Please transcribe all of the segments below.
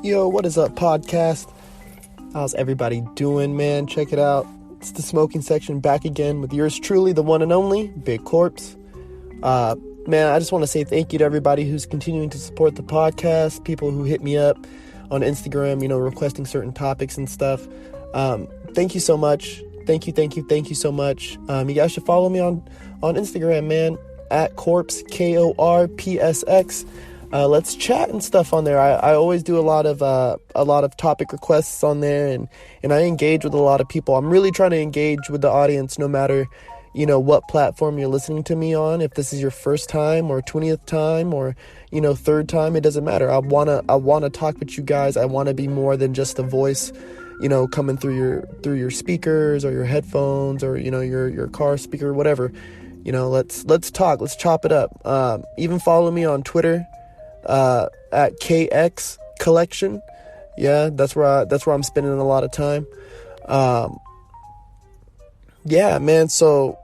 Yo, what is up, podcast? How's everybody doing, man? Check it out. It's the smoking section back again with yours truly, the one and only Big Corpse. Man, I just want to say thank you to everybody who's continuing to support the podcast, people who hit me up on Instagram, requesting certain topics and stuff. Thank you so much. Thank you so much. You guys should follow me on Instagram, man, at Corpse, KORPSX. Let's chat and stuff on there. I always do a lot of topic requests on there, and I engage with a lot of people. I'm really trying to engage with the audience, no matter, what platform you're listening to me on. If this is your first time or 20th time or, third time, it doesn't matter. I wanna talk with you guys. I want to be more than just a voice, coming through your speakers or your headphones or, your car speaker, whatever. Let's talk. Let's chop it up. Even follow me on Twitter. At KX Collection. Yeah, that's where I'm spending a lot of time. Yeah, man, so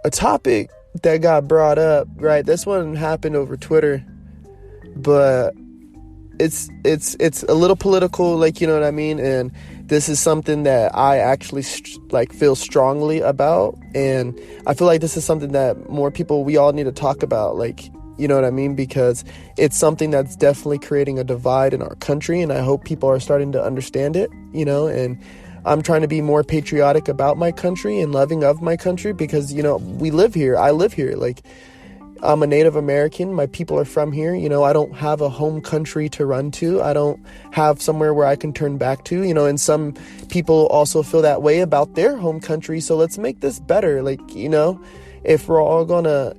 a topic that got brought up, right? This one happened over Twitter, but it's a little political, like, you know what I mean? And this is something that I actually feel strongly about, and I feel like this is something that more people, we all need to talk about, like, you know what I mean? Because it's something that's definitely creating a divide in our country, and I hope people are starting to understand it, and I'm trying to be more patriotic about my country and loving of my country because, we live here. I live here. Like, I'm a Native American. My people are from here. I don't have a home country to run to. I don't have somewhere where I can turn back to, and some people also feel that way about their home country. So let's make this better. Like, if we're all gonna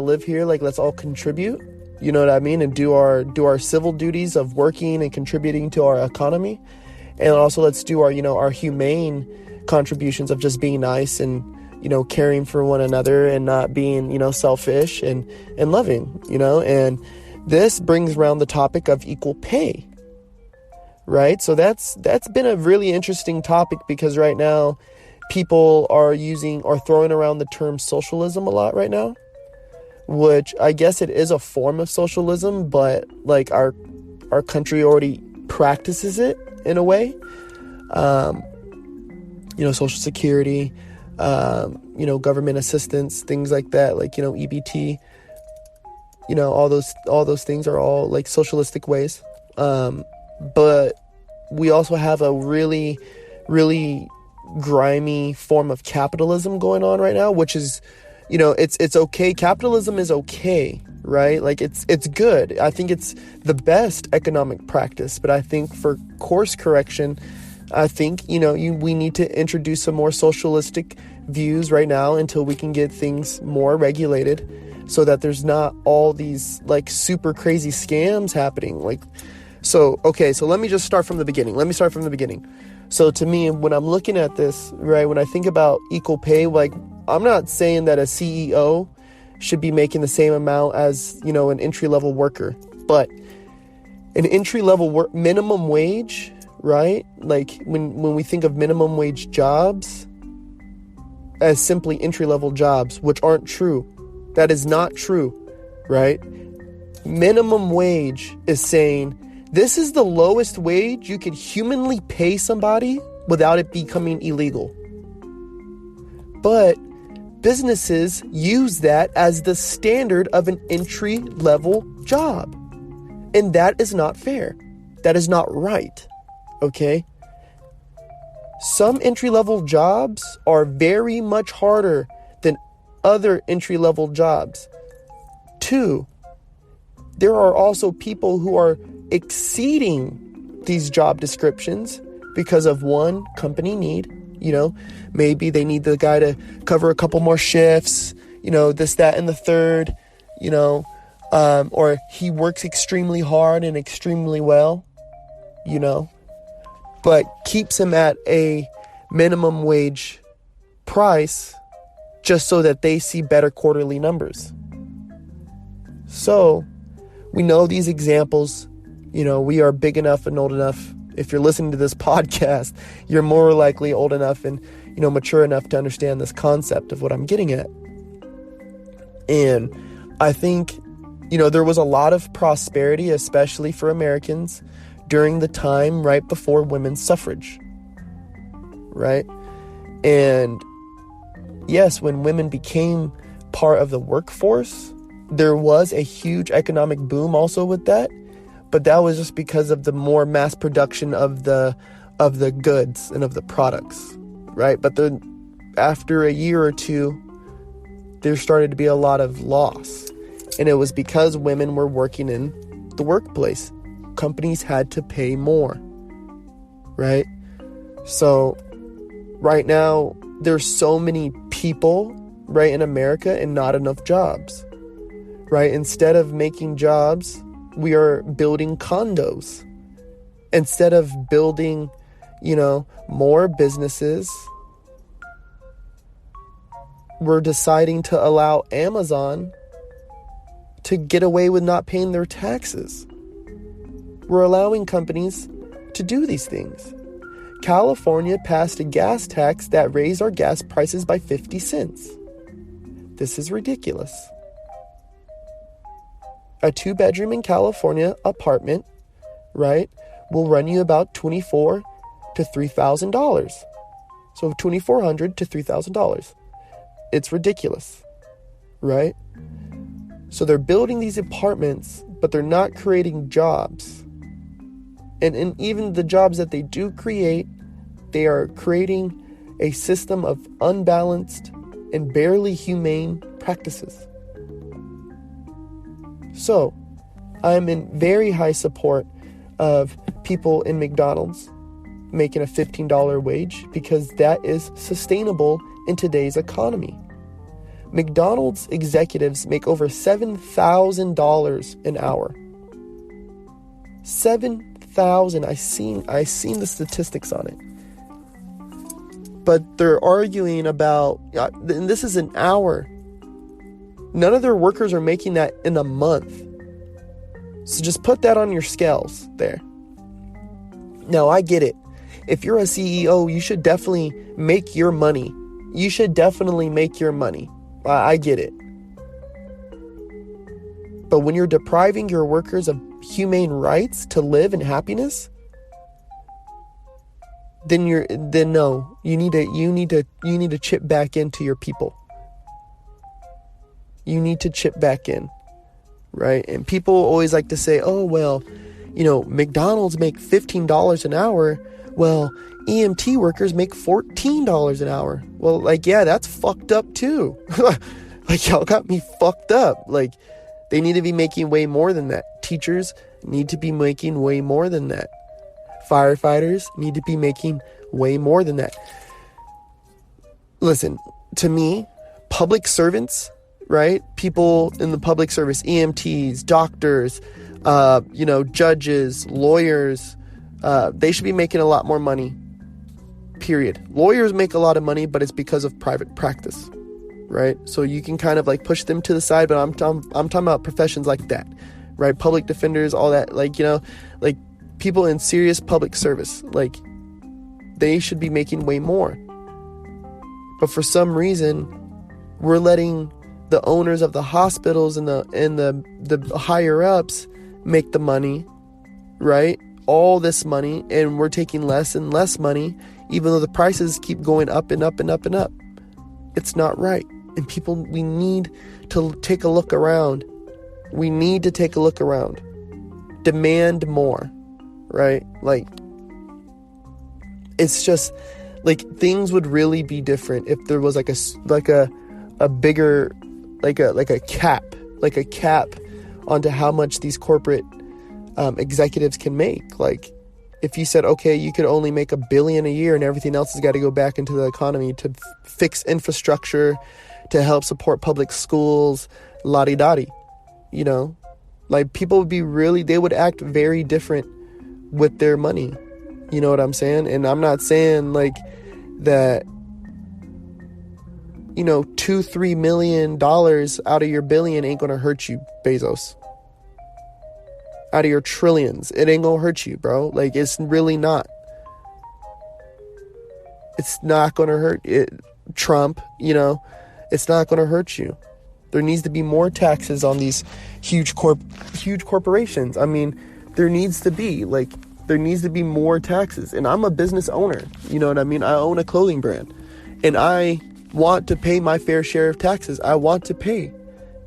live here, like, let's all contribute, you know what I mean, and do our civil duties of working and contributing to our economy. And also let's do our humane contributions of just being nice and, caring for one another and not being, selfish and loving, and this brings around the topic of equal pay, right? So that's been a really interesting topic because right now people are throwing around the term socialism a lot right now, which I guess it is a form of socialism, but like our country already practices it in a way. Social security, government assistance, things like that, like, EBT, all those things are all like socialistic ways. But we also have a really, really grimy form of capitalism going on right now, which is, it's okay. Capitalism is okay, right? Like, it's good. I think it's the best economic practice, but I think for course correction, I think, we need to introduce some more socialistic views right now until we can get things more regulated so that there's not all these like super crazy scams happening. Like, so let me just start from the beginning. So to me, when I'm looking at this, right, when I think about equal pay, like, I'm not saying that a CEO should be making the same amount as, an entry-level worker, but an entry-level minimum wage, right? Like, when we think of minimum wage jobs as simply entry-level jobs, which aren't true. That is not true, right? Minimum wage is saying this is the lowest wage you could humanly pay somebody without it becoming illegal. But businesses use that as the standard of an entry-level job. And that is not fair. That is not right. Okay? Some entry-level jobs are very much harder than other entry-level jobs. 2, there are also people who are exceeding these job descriptions because of one, company need. Maybe they need the guy to cover a couple more shifts, this, that, and the third, or he works extremely hard and extremely well, but keeps him at a minimum wage price just so that they see better quarterly numbers. So we know these examples, we are big enough and old enough. If you're listening to this podcast, you're more likely old enough and, mature enough to understand this concept of what I'm getting at. And I think, there was a lot of prosperity, especially for Americans, during the time right before women's suffrage, right? And yes, when women became part of the workforce, there was a huge economic boom also with that, but that was just because of the more mass production of the goods and of the products, right? But then after a year or two, there started to be a lot of loss, and it was because women were working in the workplace. Companies had to pay more, right? So right now, there's so many people, right, in America and not enough jobs, right? Instead of making jobs, we are building condos. Instead of building, more businesses, we're deciding to allow Amazon to get away with not paying their taxes. We're allowing companies to do these things. California passed a gas tax that raised our gas prices by 50 cents. This is ridiculous. A 2-bedroom in California apartment, right, will run you about $2,400 to $3,000. So $2,400 to $3,000. It's ridiculous, right? So they're building these apartments, but they're not creating jobs. And even the jobs that they do create, they are creating a system of unbalanced and barely humane practices. So, I'm in very high support of people in McDonald's making a $15 wage because that is sustainable in today's economy. McDonald's executives make over $7,000 an hour. $7,000. I seen the statistics on it. But they're arguing about, and this is an hour. None of their workers are making that in a month. So just put that on your scales there. Now, I get it. If you're a CEO, you should definitely make your money. I get it. But when you're depriving your workers of humane rights to live in happiness, then no, you need to chip back into your people. You need to chip back in, right? And people always like to say, oh, well, McDonald's make $15 an hour. Well, EMT workers make $14 an hour. Well, yeah, that's fucked up too. Y'all got me fucked up. They need to be making way more than that. Teachers need to be making way more than that. Firefighters need to be making way more than that. Listen, to me, public servants, right? People in the public service, EMTs, doctors, judges, lawyers, they should be making a lot more money, period. Lawyers make a lot of money, but it's because of private practice, right? So you can kind of push them to the side, but I'm talking about professions like that, right? Public defenders, all that, people in serious public service, they should be making way more. But for some reason, we're letting the owners of the hospitals and the higher ups make the money, right? All this money, and we're taking less and less money, even though the prices keep going up and up and up and up. It's not right. And people, we need to take a look around. Demand more, right? It's just things would really be different if there was a bigger cap onto how much these corporate executives can make. If you said, okay, you could only make $1 billion a year and everything else has got to go back into the economy to fix infrastructure, to help support public schools, la-di-da-di, people would be they would act very different with their money. You know what I'm saying? And I'm not saying that, $2-3 million out of your billion ain't gonna hurt you, Bezos. Out of your trillions, it ain't gonna hurt you, bro. It's really not. It's not gonna hurt it. Trump, it's not gonna hurt you. There needs to be more taxes on these huge corporations. I mean, there needs to be There needs to be more taxes. And I'm a business owner. You know what I mean? I own a clothing brand. And I want to pay my fair share of taxes. I want to pay.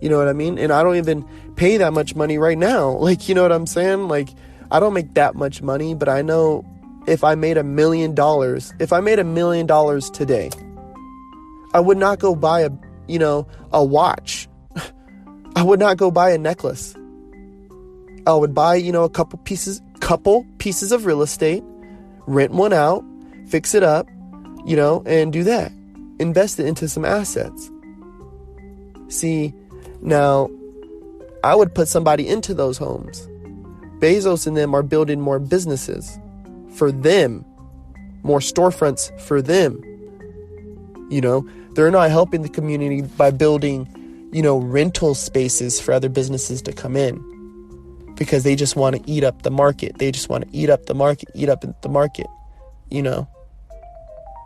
You know what I mean? And I don't even pay that much money right now. Like, you know what I'm saying? Like, I don't make that much money, but I know if I made $1 million, today, I would not go buy a watch. I would not go buy a necklace. I would buy, a couple pieces of real estate, rent one out, fix it up, and do that. Invest it into some assets. See, now, I would put somebody into those homes. Bezos and them are building more businesses for them, more storefronts for them. They're not helping the community by building, rental spaces for other businesses to come in, because they just want to eat up the market. They just want to eat up the market.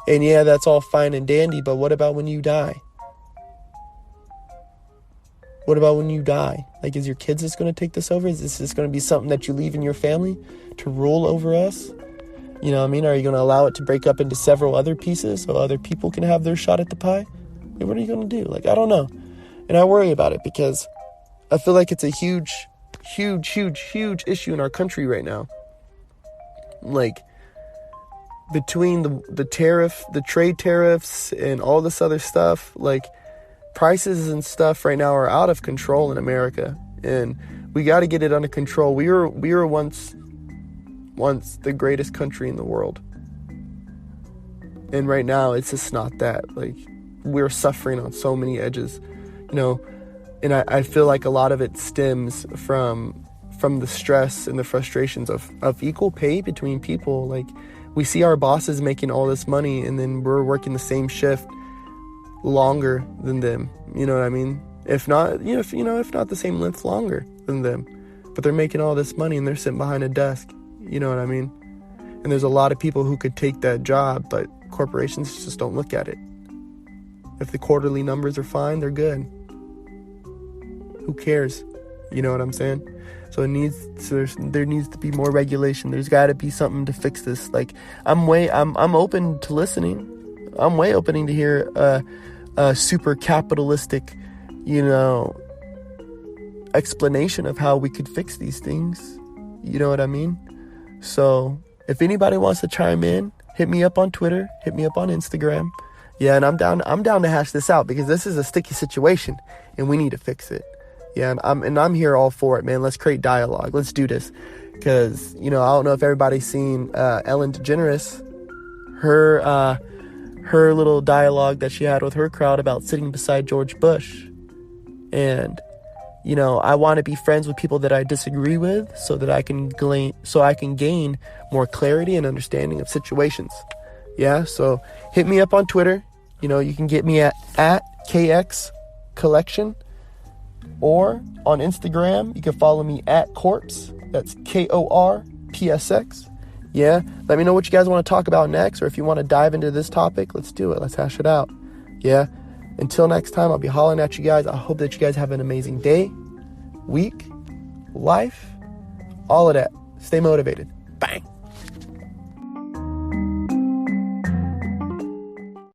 And yeah, that's all fine and dandy, but what about when you die? What about when you die? Like, is your kids just going to take this over? Is this just going to be something that you leave in your family to rule over us? You know what I mean? Are you going to allow it to break up into several other pieces so other people can have their shot at the pie? Like, what are you going to do? Like, I don't know. And I worry about it because I feel like it's a huge issue in our country right now. Like, between the trade tariffs and all this other stuff, like, prices and stuff right now are out of control in America, and we got to get it under control. We were once the greatest country in the world, and right now it's just not that. Like, we're suffering on so many edges, and I feel like a lot of it stems from the stress and the frustrations of equal pay between people. Like, we see our bosses making all this money, and then we're working the same shift longer than them. You know what I mean? If not the same length longer than them, but they're making all this money and they're sitting behind a desk. You know what I mean? And there's a lot of people who could take that job, but corporations just don't look at it. If the quarterly numbers are fine, they're good. Who cares? You know what I'm saying? So there needs to be more regulation. There's got to be something to fix this. Like, I'm open to listening. I'm way opening to hear a super capitalistic, explanation of how we could fix these things. You know what I mean? So if anybody wants to chime in, hit me up on Twitter, hit me up on Instagram. Yeah, and I'm down to hash this out, because this is a sticky situation and we need to fix it. Yeah, and I'm here all for it, man. Let's create dialogue. Let's do this. Because, I don't know if everybody's seen Ellen DeGeneres, her little dialogue that she had with her crowd about sitting beside George Bush. And, I want to be friends with people that I disagree with so that I can gain more clarity and understanding of situations. Yeah, so hit me up on Twitter. You can get me at KX Collection, or on Instagram, you can follow me at Corpse. That's KORPSX. Yeah, let me know what you guys want to talk about next, or if you want to dive into this topic, let's do it. Let's hash it out. Yeah, until next time, I'll be hollering at you guys. I hope that you guys have an amazing day, week, life, all of that. Stay motivated. Bang.